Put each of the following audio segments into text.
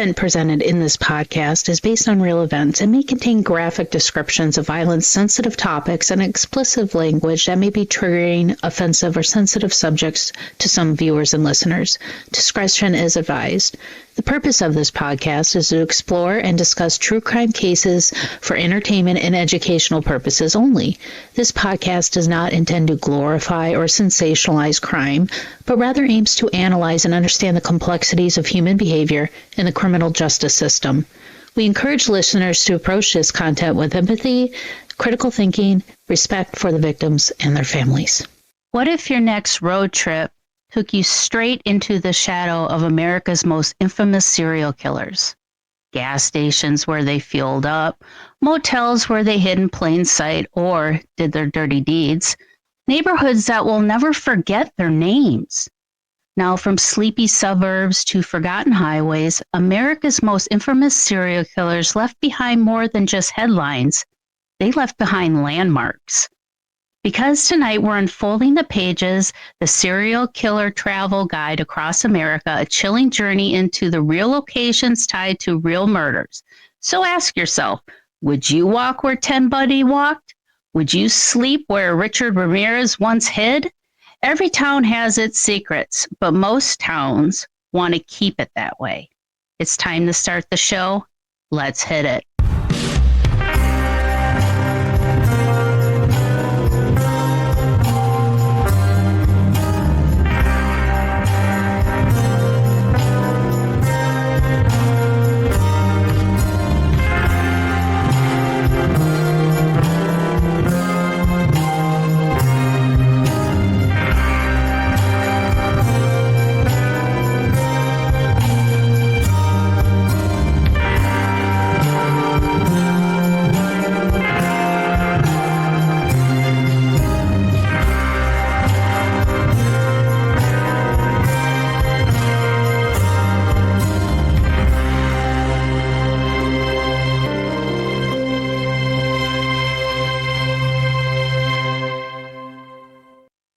content presented in this podcast is based on real events and may contain graphic descriptions of violence, sensitive topics, and explicit language that may be triggering, offensive, or sensitive subjects to some viewers and listeners. Discretion is advised. The purpose of this podcast is to explore and discuss true crime cases for entertainment and educational purposes only. This podcast does not intend to glorify or sensationalize crime, but rather aims to analyze and understand the complexities of human behavior in the criminal justice system. We encourage listeners to approach this content with empathy, critical thinking, respect for the victims and their families. What if your next road trip took you straight into the shadow of America's most infamous serial killers? Gas stations where they fueled up, motels where they hid in plain sight or did their dirty deeds, neighborhoods that will never forget their names. Now, from sleepy suburbs to forgotten highways, America's most infamous serial killers left behind more than just headlines. They left behind landmarks. Because tonight we're unfolding the pages, the Serial Killer Travel Guide Across America, a chilling journey into the real locations tied to real murders. So ask yourself, would you walk where Ted Bundy walked? Would you sleep where Richard Ramirez once hid? Every town has its secrets, but most towns want to keep it that way. It's time to start the show. Let's hit it.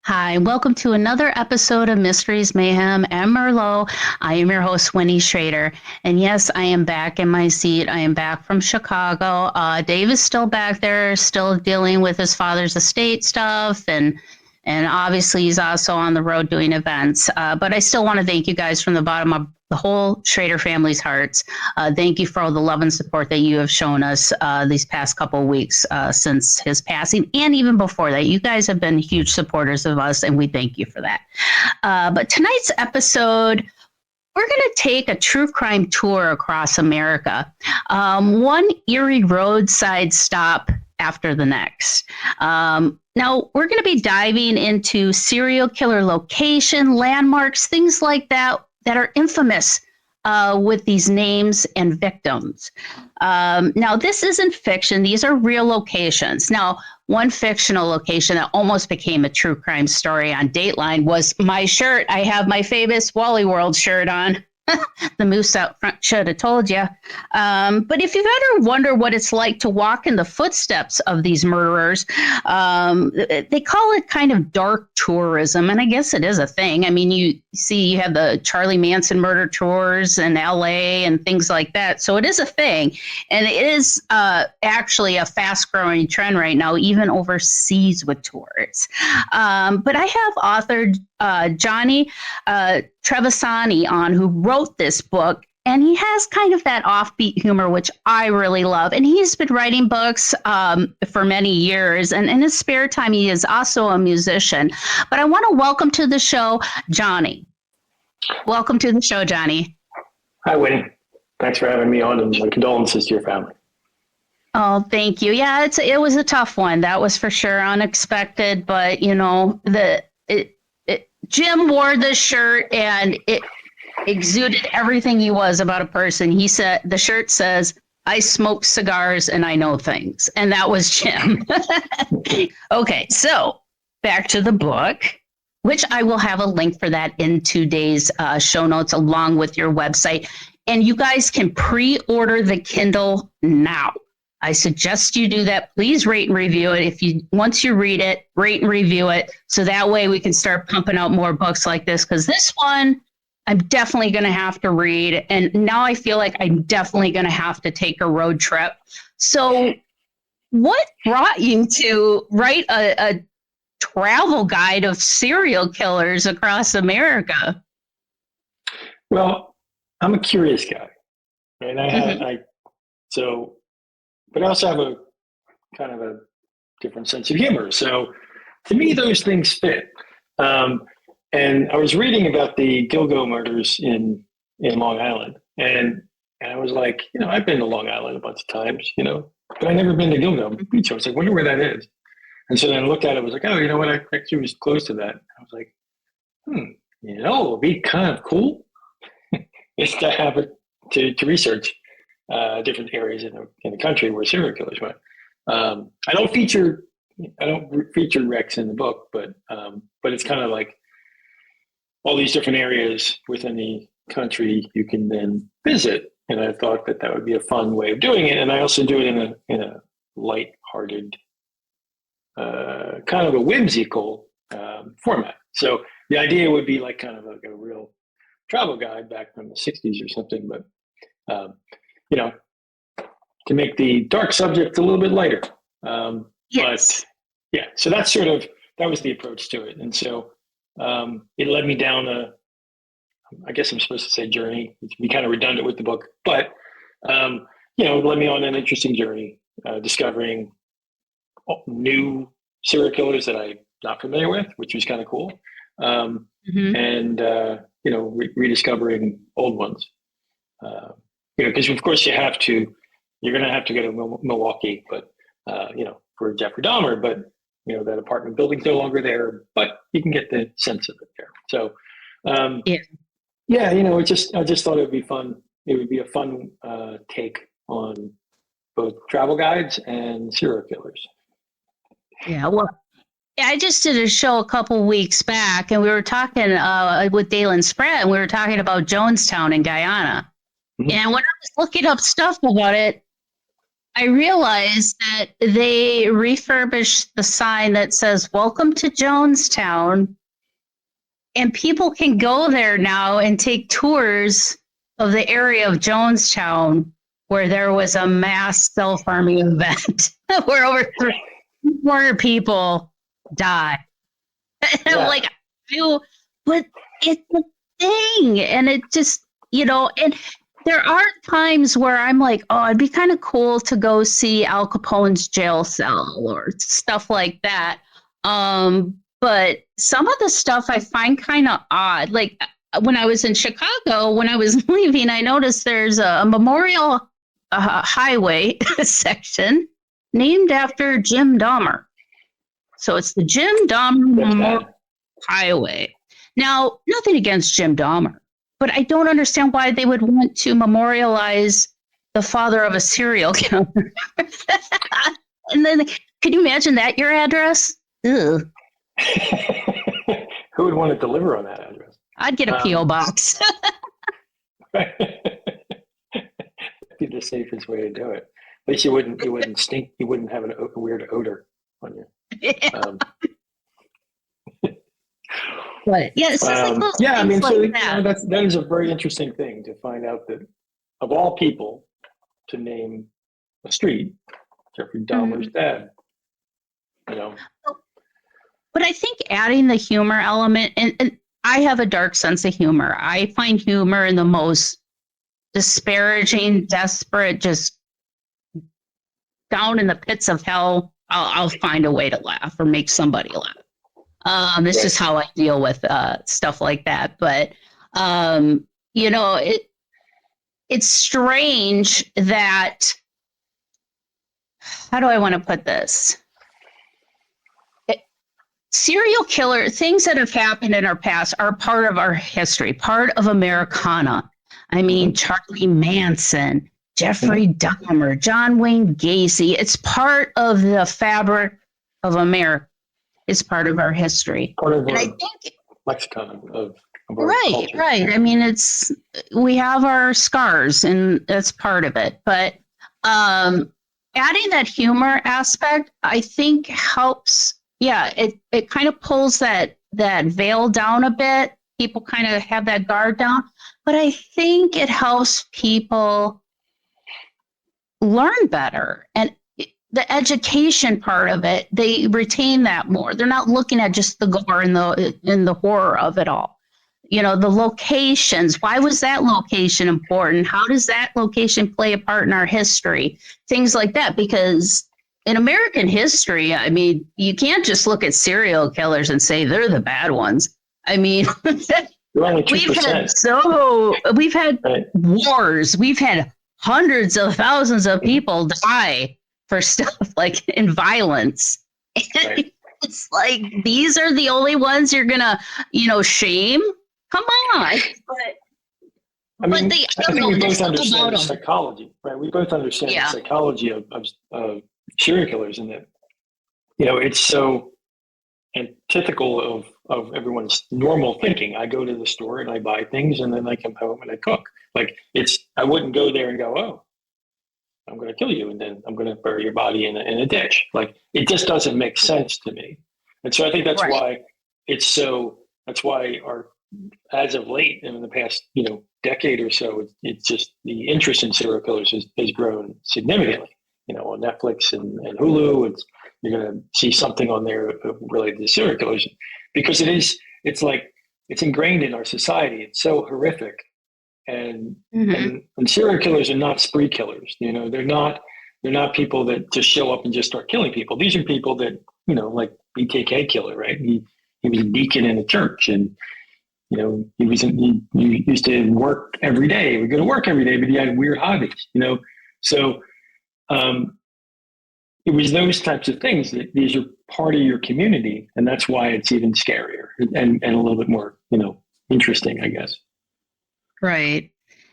Hi, welcome to another episode of Mysteries, Mayhem, and Merlot. I am your host, Winnie Schrader. And yes, I am back in my seat. I am back from Chicago. Dave is still back there, still dealing with his father's estate stuff. And obviously, he's also on the road doing events. But I still want to thank you guys from the bottom of the whole Schrader family's hearts. Thank you for all the love and support that you have shown us these past couple of weeks since his passing, and even before that. You guys have been huge supporters of us, and we thank you for that. But tonight's episode, we're going to take a true crime tour across America, one eerie roadside stop after the next. Now, we're going to be diving into serial killer location, landmarks, things like that are infamous with these names and victims. Now, this isn't fiction. These are real locations. Now, one fictional location that almost became a true crime story on Dateline was my shirt. I have my famous Wally World shirt on. The moose out front should have told you. But if you've ever wondered what it's like to walk in the footsteps of these murderers, they call it kind of dark tourism. And I guess it is a thing. I mean, you have the Charlie Manson murder tours in LA and things like that. So it is a thing. And it is actually a fast growing trend right now, even overseas with tours. But I have authored Johnny Trevisani on, who wrote this book, and he has kind of that offbeat humor, which I really love. And he's been writing books for many years, and in his spare time, he is also a musician. But I want to welcome to the show, Johnny. Welcome to the show, Johnny. Hi, Winnie. Thanks for having me on, and my condolences to your family. Oh, thank you. Yeah, it was a tough one. That was for sure unexpected, but you know, Jim wore this shirt and it exuded everything he was about a person. He said, the shirt says, "I smoke cigars and I know things." And that was Jim. Okay, so back to the book, which I will have a link for that in today's show notes along with your website. And you guys can pre-order the Kindle now. I suggest you do that. Please rate and review it. Once you read it, rate and review it. So that way we can start pumping out more books like this. Because this one, I'm definitely going to have to read. And now I feel like I'm definitely going to have to take a road trip. So what brought you to write a travel guide of serial killers across America? Well, I'm a curious guy, and but I also have a kind of a different sense of humor. So to me, those things fit. And I was reading about the Gilgo murders in Long Island, and I was like, I've been to Long Island a bunch of times, but I've never been to Gilgo Beach. I was like, wonder where that is. And so then I looked at it, I was like, oh, you know what? I actually was close to that. I was like, it'd be kind of cool is to have it to research different areas in the country where serial killers went. I don't feature wrecks in the book, but it's kind of like all these different areas within the country you can then visit. And I thought that would be a fun way of doing it. And I also do it in a light-hearted, kind of a whimsical format. So the idea would be like kind of like a real travel guide back from the 60s or something, but to make the dark subject a little bit lighter. Yes. But yeah, so that was the approach to it. And so it led me down I guess I'm supposed to say journey. It can be kind of redundant with the book, but it led me on an interesting journey, discovering new serial killers that I'm not familiar with, which was kind of cool. And rediscovering old ones. Because of course you're going to have to go to Milwaukee, but for Jeffrey Dahmer, but that apartment building's no longer there, but you can get the sense of it there. So, I just thought it would be fun. It would be a fun take on both travel guides and serial killers. Yeah, well, I just did a show a couple weeks back, and we were talking with Dalen Spratt, and we were talking about Jonestown in Guyana. Mm-hmm. And when I was looking up stuff about it, I realized that they refurbished the sign that says, "Welcome to Jonestown." And people can go there now and take tours of the area of Jonestown where there was a mass self-harming event where over 300 people died. And I'm like, but it's a thing. And it just, and there are times where I'm like, oh, it'd be kind of cool to go see Al Capone's jail cell or stuff like that. But some of the stuff I find kind of odd. Like when I was in Chicago, when I was leaving, I noticed there's a memorial highway section named after Jim Dahmer. So it's the Jim Dahmer Memorial Highway. Now, nothing against Jim Dahmer, but I don't understand why they would want to memorialize the father of a serial killer. And then, can you imagine that your address? Ugh. Who would want to deliver on that address? I'd get a P.O. box. That'd be the safest way to do it. At least you wouldn't stink. You wouldn't have a weird odor on you. But yeah, that is a very interesting thing to find out that of all people to name a street, Jeffrey Dahmer's dad. But I think adding the humor element, and I have a dark sense of humor. I find humor in the most disparaging, desperate, just down in the pits of hell. I'll find a way to laugh or make somebody laugh. It's just how I deal with stuff like that. But it's strange that. How do I want to put this? Serial killer things that have happened in our past are part of our history, part of Americana. I mean, Charlie Manson, Jeffrey Dahmer, John Wayne Gacy. It's part of the fabric of America. It's part of our history. Part of our lexicon of our culture. Right. I mean, we have our scars, and that's part of it. But adding that humor aspect, I think helps. Yeah, it kind of pulls that veil down a bit people kind of have that guard down. But I think it helps people learn better. And the education part of it, they retain that more. They're not looking at just the gore and the horror of it all. You know, the locations. Why was that location important? How does that location play a part in our history? Things like that. Because in American history, I mean, you can't just look at serial killers and say they're the bad ones. I mean, we've had right. wars. We've had hundreds of thousands of people die for stuff like in violence. Right. It's like, these are the only ones you're gonna, shame. Come on. I mean, I think we both understand the them. psychology, right? We both understand Yeah. the psychology of serial killers, and that, it's so antithetical of everyone's normal thinking. I go to the store and I buy things, and then I come home and I cook. Like, I wouldn't go there and go, oh, I'm going to kill you, and then I'm going to bury your body in a ditch. Like, it just doesn't make sense to me. And so I think that's Right. why that's why as of late, in the past, decade or so, it's just the interest in serial killers has grown significantly. On Netflix and Hulu, you're going to see something on there related to serial killers, because it's ingrained in our society. It's so horrific. And serial killers are not spree killers. They're not people that just show up and just start killing people. These are people that, like BKK killer, right? He was a deacon in a church, and he used to work every day. He would go to work every day, but he had weird hobbies. So it was those types of things that these are part of your community, and that's why it's even scarier and a little bit more, interesting, I guess. Right.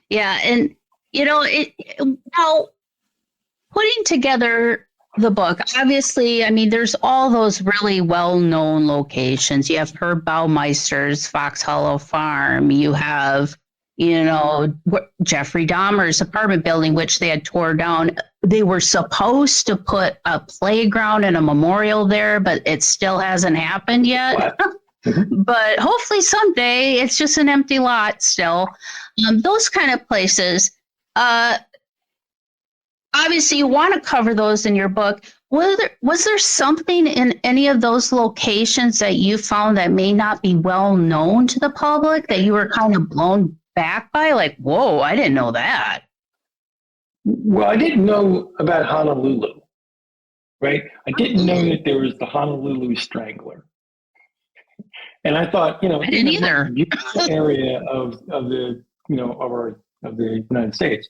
Yeah. And, now putting together the book, obviously, I mean, there's all those really well-known locations. You have Herb Baumeister's Fox Hollow Farm. You have, Jeffrey Dahmer's apartment building, which they had tore down. They were supposed to put a playground and a memorial there, but it still hasn't happened yet. But hopefully someday. It's just an empty lot still. Those kind of places. Obviously, you want to cover those in your book. Was there something in any of those locations that you found that may not be well known to the public that you were kind of blown back by? Like, whoa, I didn't know that. Well, I didn't know about Honolulu, right? I didn't know that there was the Honolulu Strangler. And I thought, I didn't either. Beautiful area of the United States.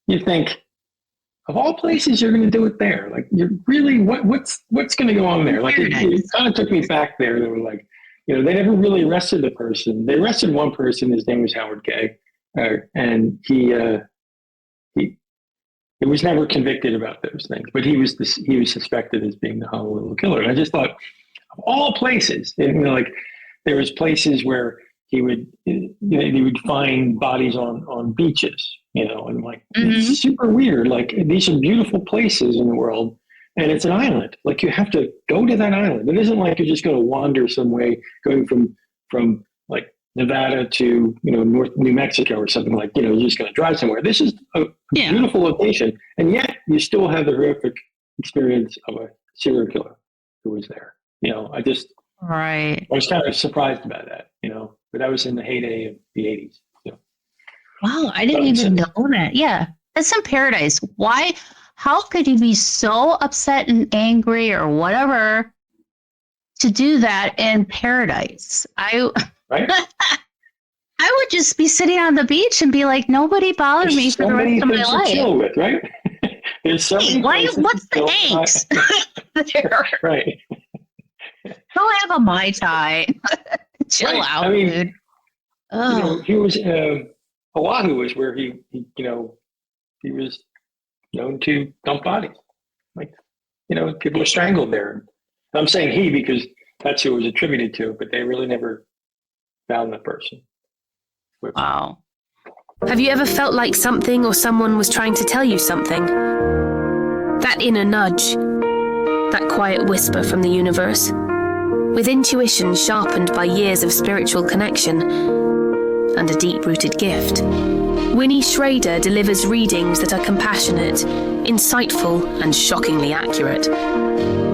You think, of all places, you're going to do it there. Like, you're really what's going to go on there? Like, it kind of took me back there. They were like, they never really arrested the person. They arrested one person. His name was Howard Gay, and he was never convicted about those things. But he was suspected as being the Honolulu killer. And I just thought, of all places, like, there was places where he would find bodies on beaches, and like, it's super weird. Like, these are beautiful places in the world, and it's an island. Like, you have to go to that island. It isn't like you're just going to wander some way, going from like Nevada to North New Mexico or something, like, you're just going to drive somewhere. This is a beautiful location, and yet you still have the horrific experience of a serial killer who was there. I was kind of surprised about that, but that was in the heyday of the 80s. So. Wow, I didn't even know that. Yeah, that's in Paradise. Why? How could you be so upset and angry or whatever to do that in Paradise? Right? I would just be sitting on the beach and be like, nobody bothered me for the rest of my life. To chill with, right? There's so many what's the angst there? Right. Go have a Mai Tai. Chill out, dude. He was Oahu was where he was known to dump bodies. Like, people were strangled there. And I'm saying he because that's who it was attributed to, but they really never found the person. Wow. Have you ever felt like something or someone was trying to tell you something? That inner nudge, that quiet whisper from the universe. with intuition sharpened by years of spiritual connection and a deep-rooted gift. Winnie Schrader delivers readings that are compassionate, insightful, and shockingly accurate.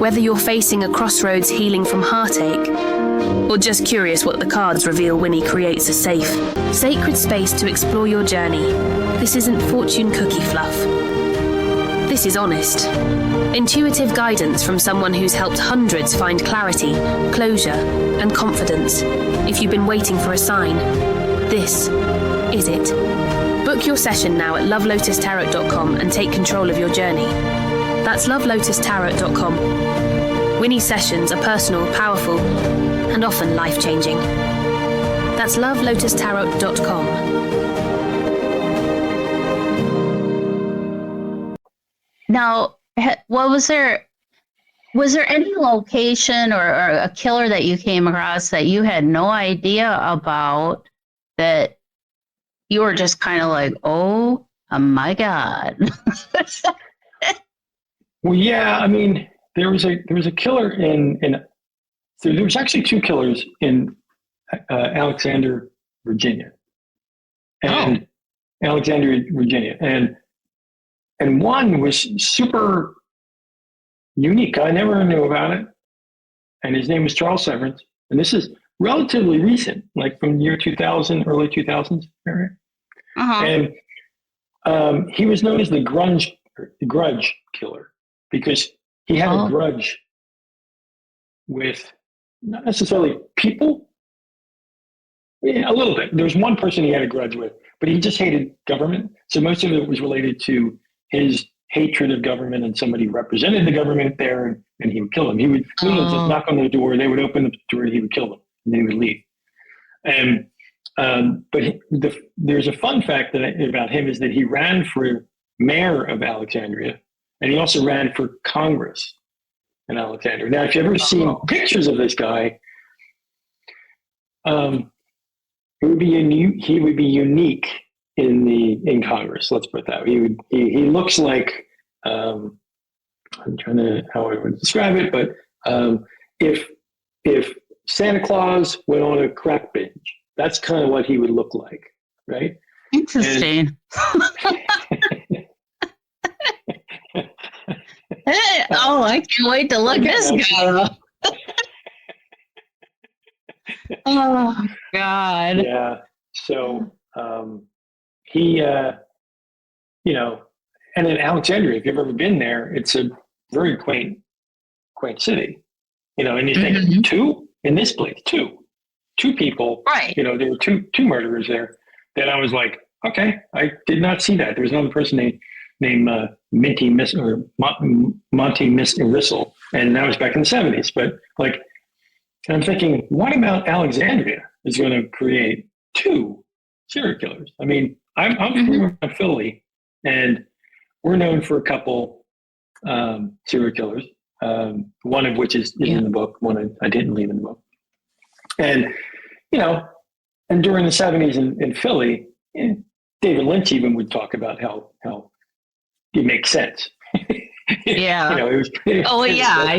Whether you're facing a crossroads healing from heartache, or just curious what the cards reveal, Winnie creates a safe, sacred space to explore your journey. This isn't fortune cookie fluff. This is honest, intuitive guidance from someone who's helped hundreds find clarity, closure, and confidence. If you've been waiting for a sign, this is it. Book your session now at lovelotustarot.com and take control of your journey. That's lovelotustarot.com. Winnie's sessions are personal, powerful, and often life-changing. That's lovelotustarot.com. Now, was there any location or a killer that you came across that you had no idea about, that you were just kind of like, oh my God? Well, yeah, I mean, there was a killer so there was actually two killers in Alexandria, Virginia, and one was super unique. I never knew about it, and his name was Charles Severance, and this is relatively recent, like from the year 2000, early 2000s area. And he was known as the grudge killer because he had a grudge with not necessarily people, a little bit. There was one person he had a grudge with, but he just hated government. So most of it was related to his hatred of government, and somebody represented the government there, and he would kill them. He would just knock on their door, they would open the door, and he would kill them, and then he would leave. And but there's a fun fact about him is that he ran for mayor of Alexandria, and he also ran for Congress in Alexandria. Now, if you've ever seen pictures of this guy, he would be unique in Congress. Let's put it that way. He looks like I'm trying to how I would describe it, but if Santa Claus went on a crack binge, that's kind of what he would look like, right? Interesting. I can't wait to look this guy up. Oh, God. Yeah. So he, and in Alexandria, if you've ever been there, it's a very quaint city, and you think two in this place, two people, right? There were two murderers there. Then I was like, okay, I did not see that. There was another person named Monty Rissell, and that was back in the 70s. But I'm thinking, what about Alexandria is going to create two serial killers? I mean, I'm from Philly, and we're known for a couple serial killers. One of which is in the book. One I didn't leave in the book. And, and during the 70s in Philly, David Lynch even would talk about how it makes sense. Yeah. It was I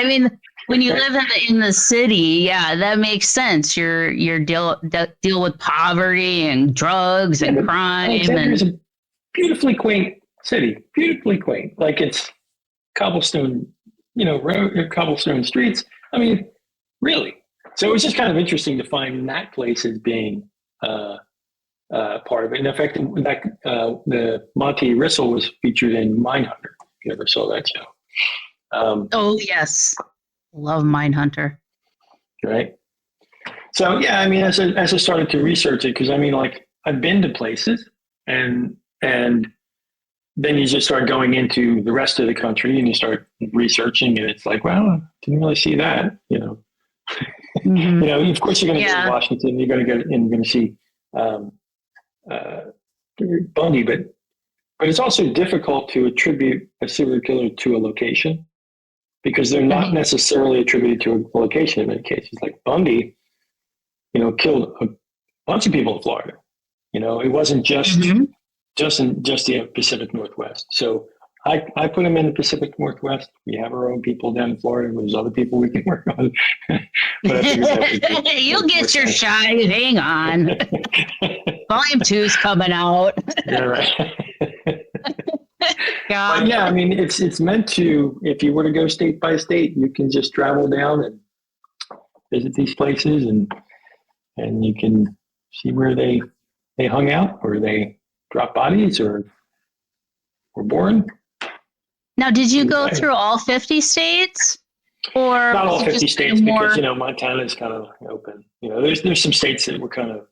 mean, when you live in the city, that makes sense. You're deal with poverty and drugs and crime. It's a beautifully quaint city, beautifully quaint. Like it's cobblestone, cobblestone streets. I mean, really. So it was just kind of interesting to find that place as being part of it. And in fact, the Monty Rissell was featured in Mindhunter. If you ever saw that show. Oh yes, love Mindhunter. Right. So yeah, I mean, as I started to research it, because I mean, I've been to places, and then you just start going into the rest of the country, and you start researching, and it's like, well, I didn't really see that, of course you're going to go to Washington, you're going to go and you're going to see Bundy, but it's also difficult to attribute a serial killer to a location, because they're not necessarily attributed to a location in many cases. Like Bundy, killed a bunch of people in Florida. It wasn't just in the Pacific Northwest. So I put them in the Pacific Northwest. We have our own people down in Florida. There's other people we can work on. You'll get your shot. Hang on. Volume 2's coming out. Yeah, right. God. But yeah, I mean, it's meant to, if you were to go state by state, you can just travel down and visit these places and you can see where they hung out or they dropped bodies or were born. Now, did you go through all 50 states? Or not all 50 states more... because, Montana is kind of open. There's some states that were kind of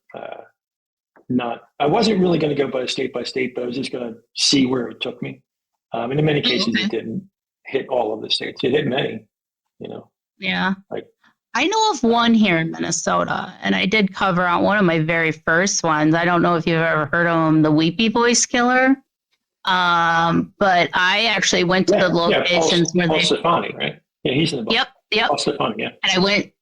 not, I wasn't really going to go by state, but I was just going to see where it took me. And in many cases, It didn't hit all of the states. It hit many, Yeah. I know of one here in Minnesota, and I did cover on one of my very first ones. I don't know if you've ever heard of him, the Weepy Voice Killer. But I actually went to the locations where Paul Stefani, right? Yeah, he's in the book. Yep. Paul Stefani, yeah. And I went.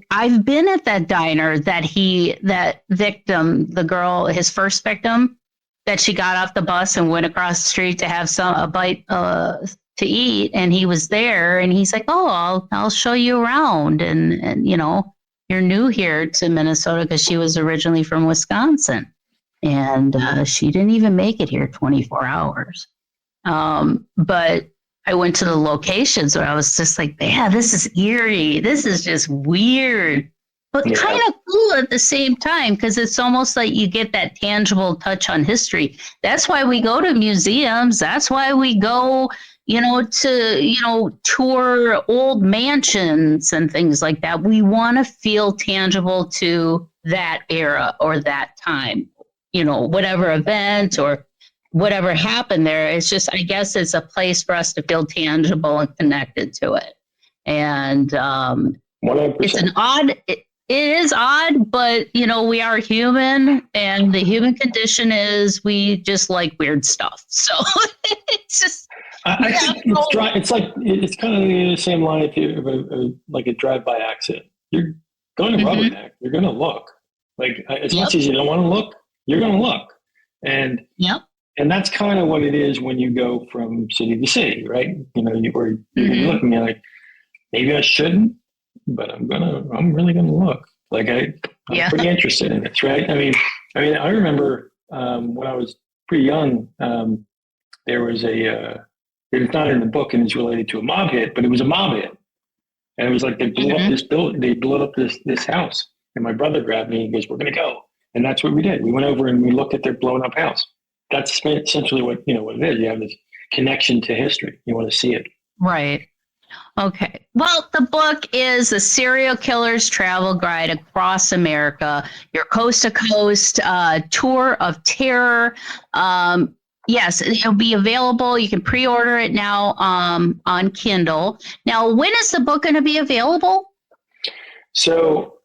I've been at that diner that victim, the girl, his first victim, that she got off the bus and went across the street to have a bite to eat, and he was there, and he's like, "Oh, I'll show you around," and you're new here to Minnesota because she was originally from Wisconsin. And she didn't even make it here 24 hours. But I went to the locations where I was just like, man, this is eerie. This is just weird, but kind of cool at the same time because it's almost like you get that tangible touch on history. That's why we go to museums. That's why we go, to, tour old mansions and things like that. We want to feel tangible to that era or that time. Whatever event or whatever happened there, it's just, I guess it's a place for us to feel tangible and connected to it. And 100%. it is odd, but we are human, and the human condition is we just like weird stuff. So it's just, I think it's kind of the same line if you like a drive-by accident. You're going to rubberneck. You're going to look as much as you don't want to look. You're going to look. And that's kind of what it is when you go from city to city, right? You're looking at like, maybe I shouldn't, but I'm really going to look. I'm pretty interested in this, right? I mean, I remember when I was pretty young, there was it's not in the book and it's related to a mob hit, but it was a mob hit. And it was like they blew up this building, they blew up this house. And my brother grabbed me and goes, "We're going to go." And that's what we did. We went over and we looked at their blown up house. That's essentially what it is. You have this connection to history. You want to see it. Right. Okay. Well, the book is A Serial Killer's Travel Guide Across America, your coast to coast tour of terror. Yes, it'll be available. You can pre-order it now on Kindle. Now, when is the book going to be available? So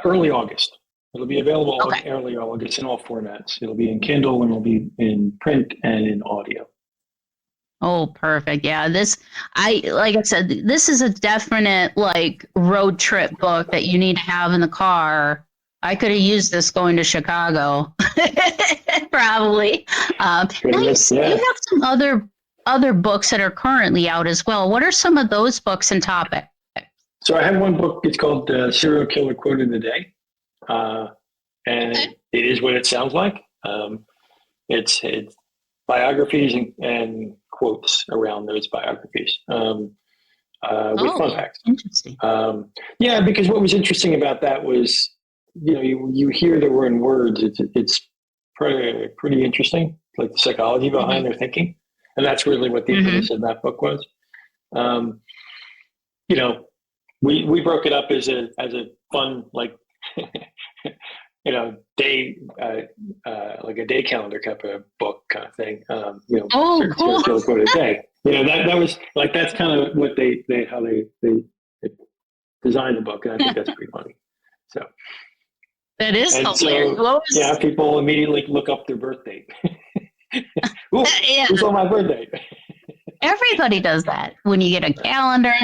early August. It'll be available in early August in all formats. It'll be in Kindle and it'll be in print and in audio. Oh, perfect. Yeah, like I said, this is a definite road trip book that you need to have in the car. I could have used this going to Chicago, probably. Nice. You have some other books that are currently out as well. What are some of those books and topics? So I have one book. It's called Serial Killer Quote of the Day. And it is what it sounds like. It's biographies and quotes around those biographies with fun facts. Interesting. Because what was interesting about that was, you hear the word in words. It's pretty interesting, like the psychology behind their thinking, and that's really what the impetus of that book was. We broke it up as a fun day, like a day calendar type of book kind of thing. Cool. Quote a day. That was that's kind of what they designed the book, and I think that's pretty funny. So that is hilarious. So, people immediately look up their birth date. Who's on my birthday? Everybody does that when you get a calendar.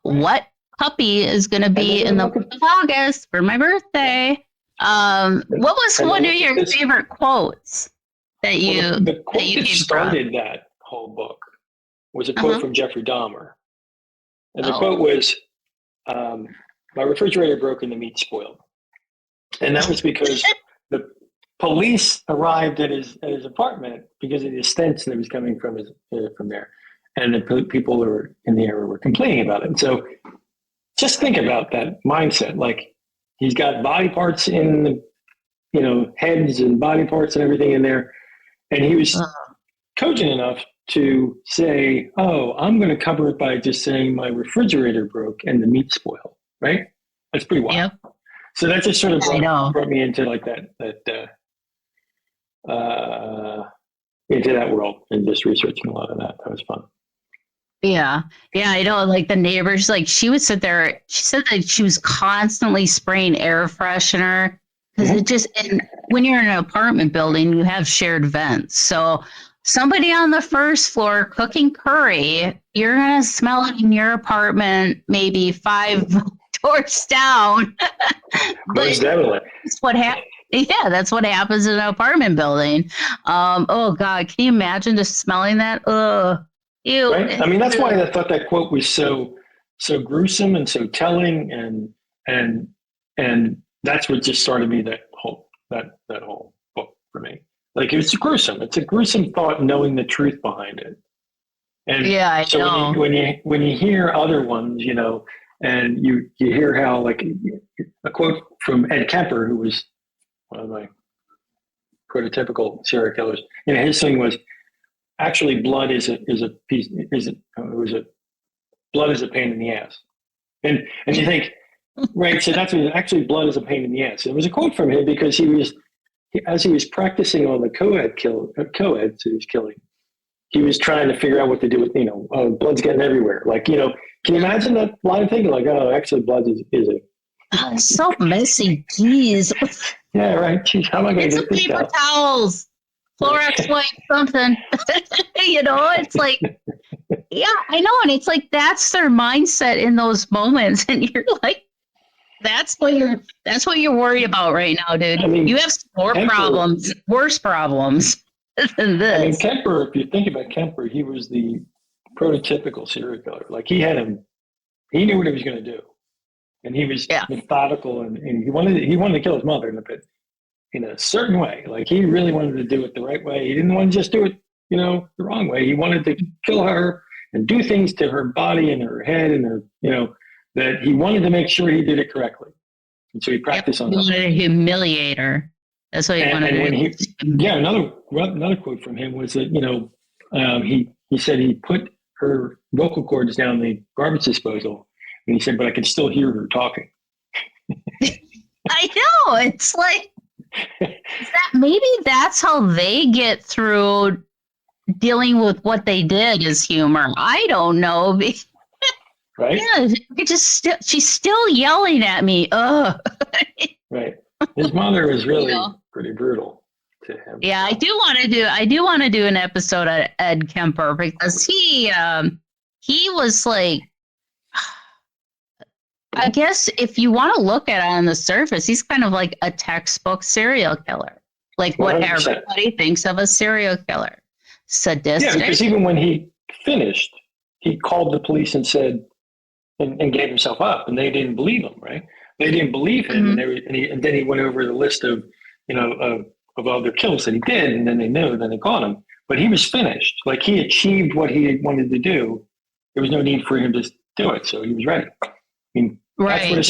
What puppy is going to be in the month of August for my birthday? What was one of your favorite quotes that you started that whole book was a quote from Jeffrey Dahmer. And the quote was, my refrigerator broke and the meat spoiled. And that was because the police arrived at his apartment because of the stench that was coming from there. And the people who were in the area were complaining about it. And so just think about that mindset. Like, he's got body parts in the, heads and body parts and everything in there. And he was cogent enough to say, oh, I'm going to cover it by just saying my refrigerator broke and the meat spoiled, right? That's pretty wild. Yep. So that just sort of brought me into like into that world and just researching a lot of that. That was fun. Yeah. Yeah. I know, like the neighbors, like she would sit there. She said that she was constantly spraying air freshener because it just, and when you're in an apartment building, you have shared vents. So somebody on the first floor cooking curry, you're going to smell it in your apartment, maybe 5 doors down. Most definitely. That's what happens. Yeah, that's what happens in an apartment building. Oh God, can you imagine just smelling that? Ew. Right? I mean, that's why I thought that quote was so gruesome and so telling, and that's what just started me that whole book for me. Like, it's gruesome. It's a gruesome thought, knowing the truth behind it. And yeah, I know. When you hear other ones, and you hear how, like, a quote from Ed Kemper, who was one of my prototypical serial killers, his thing was, actually, blood is a pain in the ass, and you think, right? So that's what actually, blood is a pain in the ass. It was a quote from him because as he was practicing on the co-eds he was killing, he was trying to figure out what to do with, blood's getting everywhere. Like, can you imagine that line of thinking? Like, oh, actually, blood is a so messy. Jeez. Yeah, right. Jeez, how am I going to get this paper out? Towels. Clorox wipe, something. It's like, yeah, I know. And it's like, that's their mindset in those moments. And you're like, that's what you're worried about right now, dude. I mean, you have worse problems than this. I mean, Kemper, if you think about Kemper, he was the prototypical serial killer. Like, he knew what he was going to do. And he was methodical, and he wanted to kill his mother in a certain way. Like, he really wanted to do it the right way. He didn't want to just do it, the wrong way. He wanted to kill her and do things to her body and her head and her, that he wanted to make sure he did it correctly. And so he practiced on that. He wanted to humiliate her. That's what he wanted to do. Another quote from him was that, he said he put her vocal cords down the garbage disposal, and he said, but I could still hear her talking. I know. It's like, maybe that's how they get through dealing with what they did as humor. I don't know. Right? Yeah, she's still yelling at me. Ugh. Right. His mother was really pretty brutal to him. Yeah, I do want to do an episode on Ed Kemper, because he was like, I guess if you want to look at it on the surface, he's kind of like a textbook serial killer. Like 100%. What everybody thinks of a serial killer. Sadistic. Yeah, because even when he finished, he called the police and said, and gave himself up, and they didn't believe him, right? They didn't believe him, and then he went over the list of other kills that he did, and then they knew, then they caught him. But he was finished. Like, he achieved what he wanted to do. There was no need for him to do it, so he was ready. I mean, right? It's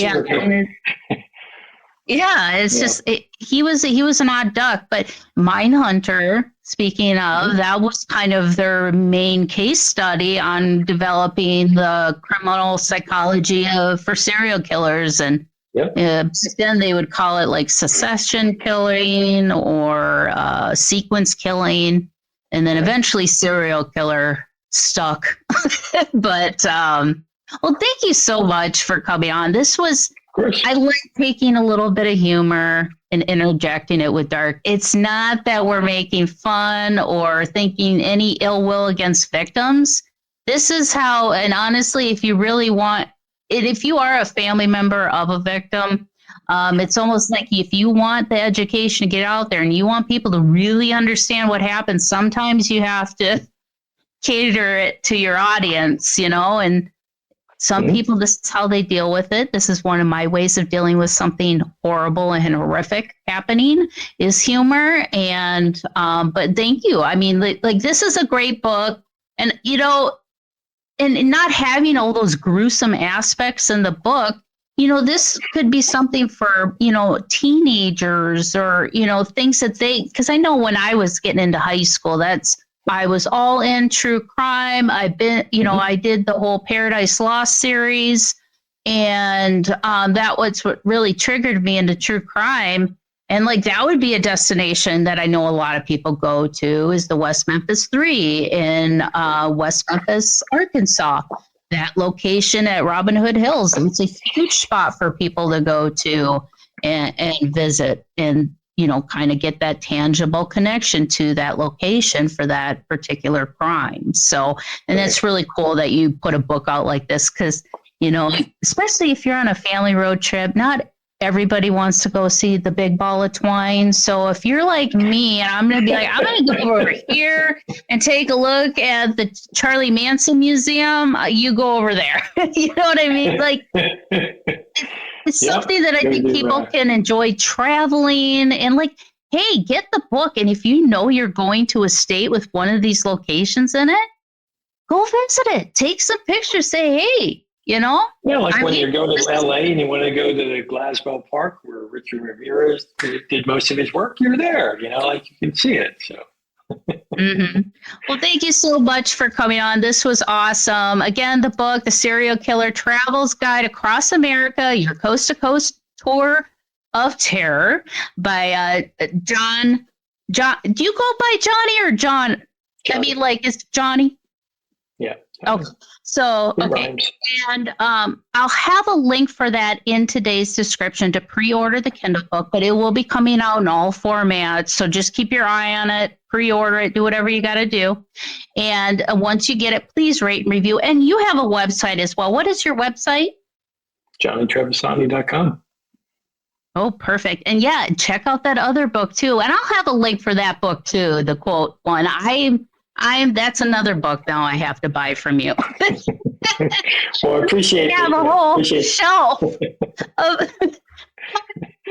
just he was an odd duck. But Mindhunter, speaking of, that was kind of their main case study on developing the criminal psychology for serial killers, and then they would call it like succession killing or sequence killing, and then eventually serial killer stuck. But well, thank you so much for coming on. This was, I like taking a little bit of humor and interjecting it with dark. It's not that we're making fun or thinking any ill will against victims. This is how, and honestly, if you really want it, if you are a family member of a victim, it's almost like if you want the education to get out there and you want people to really understand what happened, sometimes you have to cater it to your audience, and some people, this is how they deal with it. This is one of my ways of dealing with something horrible and horrific happening is humor. And, but thank you. I mean, like this is a great book, and, and not having all those gruesome aspects in the book, this could be something for, teenagers or, things that because I know when I was getting into high school, I was all in true crime. I've been, I did the whole Paradise Lost series, and that was what really triggered me into true crime. And like that would be a destination that I know a lot of people go to is the West Memphis 3 in West Memphis, Arkansas. That location at Robin Hood Hills. It's a huge spot for people to go to and visit and, kind of get that tangible connection to that location for that particular crime. So, and it's really cool that you put a book out like this because, especially if you're on a family road trip, not everybody wants to go see the big ball of twine. So if you're like me, and I'm going to be like, I'm going to go over here and take a look at the Charlie Manson Museum, you go over there. You know what I mean? Like, it's something that I think people can enjoy traveling and like, hey, get the book. And if you know you're going to a state with one of these locations in it, go visit it. Take some pictures. Say, hey. Yeah, like when you go to LA and you want to go to the Glasgow Park where Richard Ramirez did most of his work, you're there, like you can see it. So. Well, thank you so much for coming on. This was awesome. Again, the book, The Serial Killer Travels Guide Across America, Your Coast to Coast Tour of Terror by John. Do you go by Johnny or John? Johnny. I mean, like, is Johnny? Yeah. Okay. So, okay. And I'll have a link for that in today's description to pre-order the Kindle book, but it will be coming out in all formats. So just keep your eye on it, pre-order it, do whatever you got to do. And once you get it, please rate and review. And you have a website as well. What is your website? JohnnyTrevisani.com. Oh, perfect. And yeah, check out that other book too. And I'll have a link for that book too, the quote one. That's another book now I have to buy from you. Well, I appreciate it. I have a whole shelf of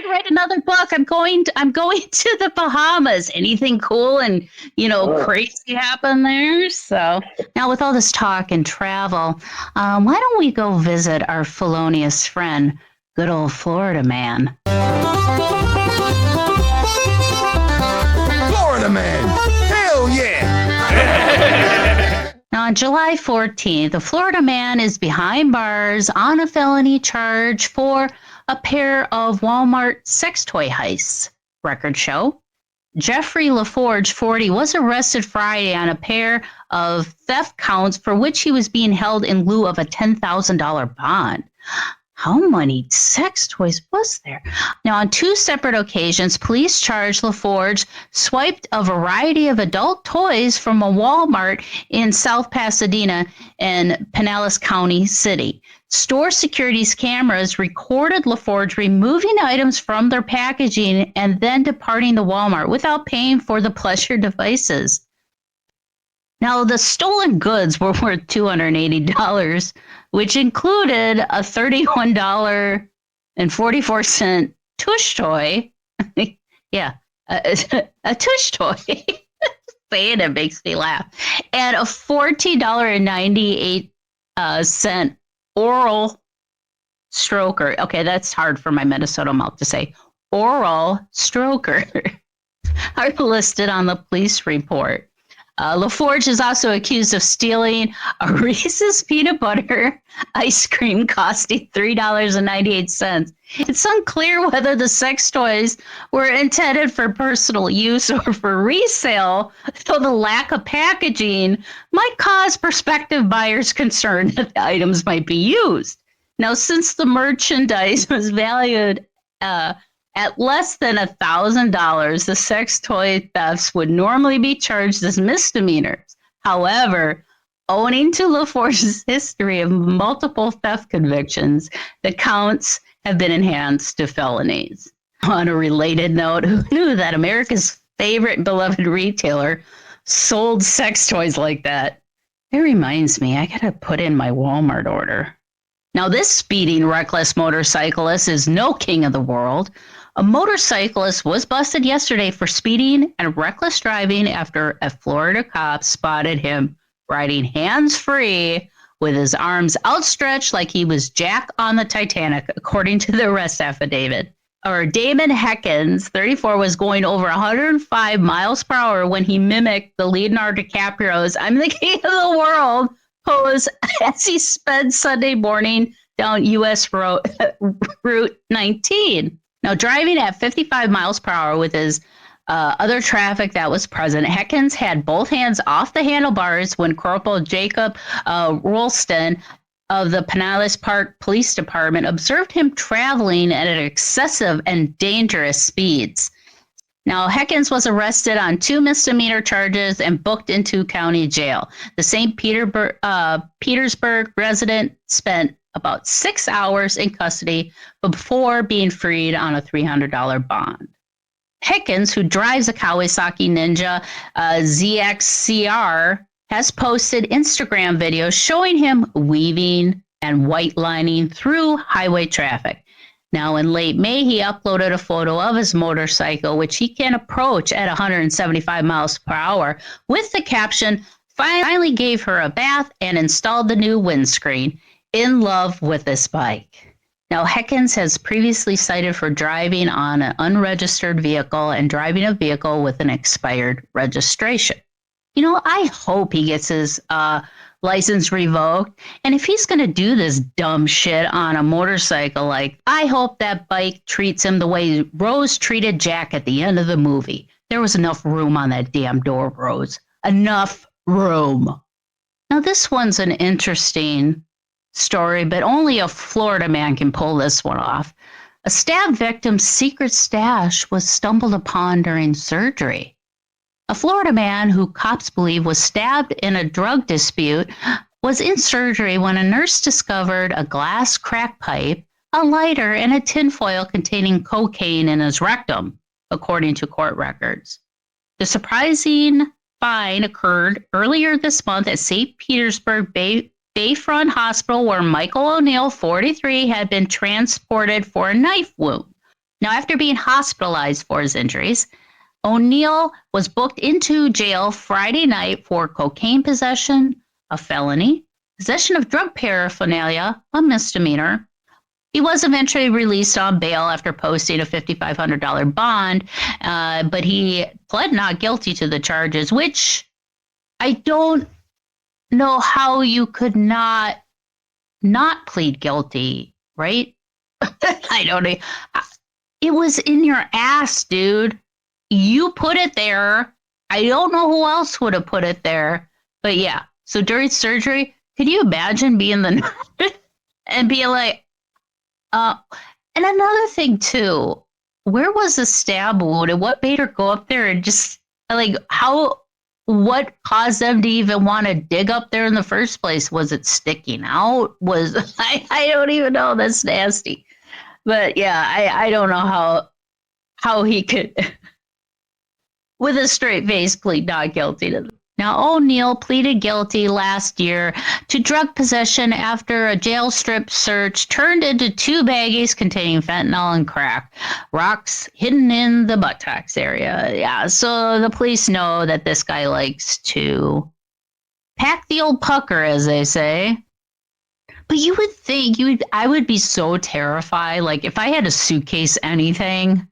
write another book. I'm going to the Bahamas. Anything cool and crazy happen there? So now with all this talk and travel, why don't we go visit our felonious friend, good old Florida man? Florida man! Hell yeah! Now, on July 14th, a Florida man is behind bars on a felony charge for a pair of Walmart sex toy heists. Record show. Jeffrey LaForge, 40, was arrested Friday on a pair of theft counts for which he was being held in lieu of a $10,000 bond. How many sex toys was there? Now, on two separate occasions, police charged LaForge swiped a variety of adult toys from a Walmart in South Pasadena and Pinellas County City. Store security's cameras recorded LaForge removing items from their packaging and then departing the Walmart without paying for the pleasure devices. Now, the stolen goods were worth $280, which included a $31.44 tush toy. Yeah, a tush toy. Saying it makes me laugh. And a $14.98 oral stroker. Okay, that's hard for my Minnesota mouth to say. Oral stroker are listed on the police report. LaForge is also accused of stealing a Reese's peanut butter ice cream costing $3.98. It's unclear whether the sex toys were intended for personal use or for resale, so the lack of packaging might cause prospective buyers concern that the items might be used. Now, since the merchandise was valued at less than $1,000, the sex toy thefts would normally be charged as misdemeanors. However, owing to LaForge's history of multiple theft convictions, the counts have been enhanced to felonies. On a related note, who knew that America's favorite and beloved retailer sold sex toys like that? It reminds me, I gotta put in my Walmart order. Now, this speeding, reckless motorcyclist is no king of the world. A motorcyclist was busted yesterday for speeding and reckless driving after a Florida cop spotted him riding hands-free with his arms outstretched like he was Jack on the Titanic, according to the arrest affidavit. Damon Heckens, 34, was going over 105 miles per hour when he mimicked the Leonardo DiCaprio's "I'm the king of the world" pose as he sped Sunday morning down U.S. Route 19. Now, driving at 55 miles per hour with his other traffic that was present, Heckens had both hands off the handlebars when Corporal Jacob Rolston of the Pinellas Park Police Department observed him traveling at excessive and dangerous speeds. Now, Heckens was arrested on 2 misdemeanor charges and booked into county jail. The St. Petersburg resident spent about 6 hours in custody before being freed on a $300 bond. Heckens, who drives a Kawasaki Ninja ZXCR, has posted Instagram videos showing him weaving and white lining through highway traffic. Now, in late May, he uploaded a photo of his motorcycle, which he can approach at 175 miles per hour, with the caption, "Finally gave her a bath and installed the new windscreen. In love with this bike." Now, Heckens has previously cited for driving on an unregistered vehicle and driving a vehicle with an expired registration. You know, I hope he gets his license revoked. And if he's going to do this dumb shit on a motorcycle, I hope that bike treats him the way Rose treated Jack at the end of the movie. There was enough room on that damn door, Rose. Enough room. Now, this one's an interesting story, but only a Florida man can pull this one off. A stab victim's secret stash was stumbled upon during surgery. A Florida man who cops believe was stabbed in a drug dispute was in surgery when a nurse discovered a glass crack pipe, a lighter, and a tinfoil containing cocaine in his rectum, according to court records. The surprising find occurred earlier this month at St. Petersburg Bayfront Hospital, where Michael O'Neill, 43, had been transported for a knife wound. Now, after being hospitalized for his injuries, O'Neill was booked into jail Friday night for cocaine possession, a felony, possession of drug paraphernalia, a misdemeanor. He was eventually released on bail after posting a $5,500 bond, but he pled not guilty to the charges, which I don't know how you could not plead guilty, right? I don't know. It was in your ass, dude. You put it there. I don't know who else would have put it there. But yeah, so during surgery, could you imagine being the nurse and being like, and another thing too, where was the stab wound and what made her go up there and just what caused them to even want to dig up there in the first place? Was it sticking out? I don't even know. That's nasty. But yeah, I don't know how he could with a straight face plead not guilty to them. Now, O'Neill pleaded guilty last year to drug possession after a jail strip search turned into 2 baggies containing fentanyl and crack, rocks hidden in the buttocks area. Yeah, so the police know that this guy likes to pack the old pucker, as they say. But you would think I would be so terrified. Like, if I had to suitcase anything,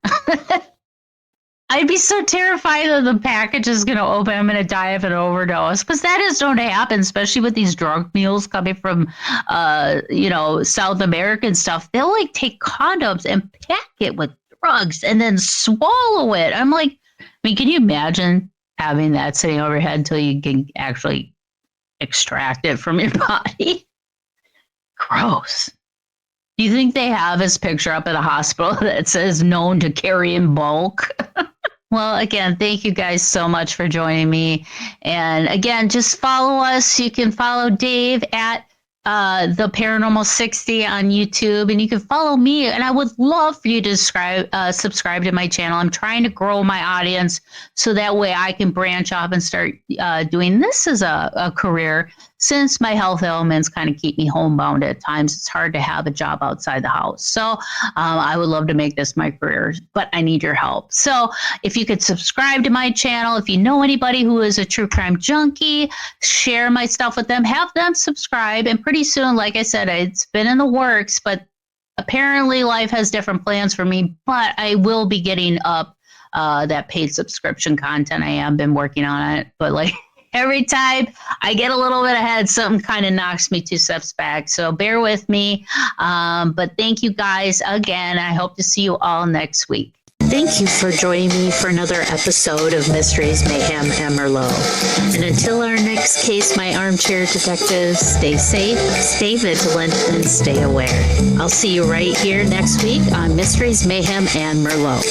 I'd be so terrified that the package is going to open. I'm going to die of an overdose, because that is known to happen, especially with these drug mules coming from, South American stuff. They'll take condoms and pack it with drugs and then swallow it. I'm like, can you imagine having that sitting over your head until you can actually extract it from your body? Gross. Do you think they have his picture up at a hospital that says known to carry in bulk? Well, again, thank you guys so much for joining me. And again, just follow us. You can follow Dave at the Paranormal 60 on YouTube, and you can follow me. And I would love for you to subscribe to my channel. I'm trying to grow my audience so that way I can branch off and start doing this as a career. Since my health ailments kind of keep me homebound at times, it's hard to have a job outside the house. So I would love to make this my career, but I need your help. So if you could subscribe to my channel, if you know anybody who is a true crime junkie, share my stuff with them, have them subscribe. And pretty soon, like I said, it's been in the works, but apparently life has different plans for me, but I will be getting up that paid subscription content. I have been working on it, but like, every time I get a little bit ahead, something kind of knocks me 2 steps back. So bear with me. But thank you guys again. I hope to see you all next week. Thank you for joining me for another episode of Mysteries, Mayhem, and Merlot. And until our next case, my armchair detectives, stay safe, stay vigilant, and stay aware. I'll see you right here next week on Mysteries, Mayhem, and Merlot.